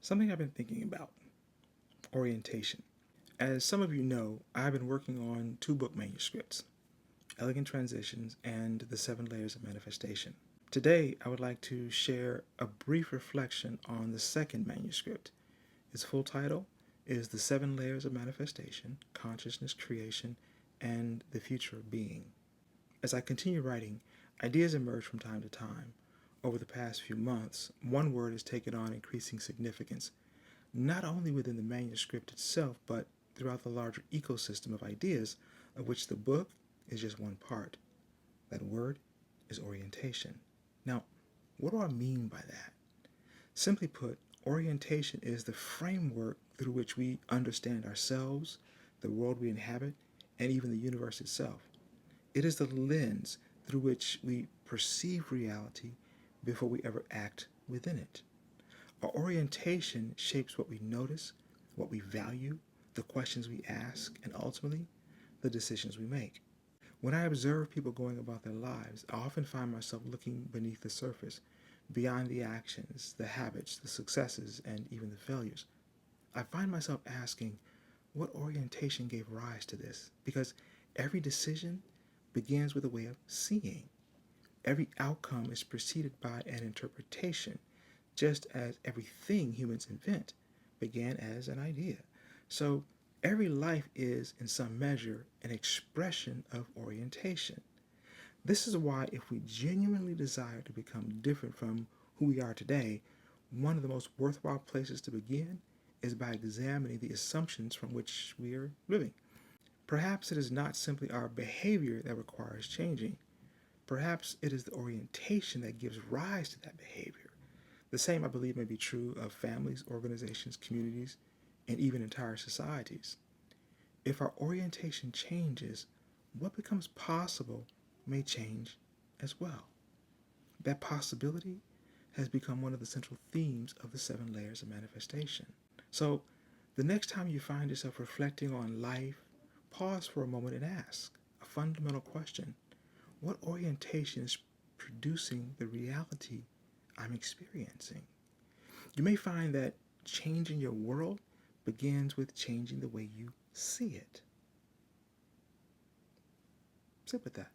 Something I've been thinking about: orientation. As some of you know, I've been working on two book manuscripts, Elegant Transitions and The Seven Layers of Manifestation. Today, I would like to share a brief reflection on the second manuscript. Its full title is The Seven Layers of Manifestation, Consciousness, Creation, and the Future of Being. As I continue writing, ideas emerge from time to time. Over the past few months, one word has taken on increasing significance, not only within the manuscript itself, but throughout the larger ecosystem of ideas of which the book is just one part. That word is orientation. Now, what do I mean by that? Simply put, orientation is the framework through which we understand ourselves, the world we inhabit, and even the universe itself. It is the lens through which we perceive reality before we ever act within it. Our orientation shapes what we notice, what we value, the questions we ask, and ultimately, the decisions we make. When I observe people going about their lives, I often find myself looking beneath the surface, beyond the actions, the habits, the successes, and even the failures. I find myself asking, what orientation gave rise to this? Because every decision begins with a way of seeing. Every outcome is preceded by an interpretation, just as everything humans invent began as an idea. So every life is, in some measure, an expression of orientation. This is why, if we genuinely desire to become different from who we are today, one of the most worthwhile places to begin is by examining the assumptions from which we are living. Perhaps it is not simply our behavior that requires changing. Perhaps it is the orientation that gives rise to that behavior. The same, I believe, may be true of families, organizations, communities, and even entire societies. If our orientation changes, what becomes possible may change as well. That possibility has become one of the central themes of the seven layers of manifestation. So, the next time you find yourself reflecting on life, pause for a moment and ask a fundamental question: what orientation is producing the reality I'm experiencing? You may find that changing your world begins with changing the way you see it. Sit with that.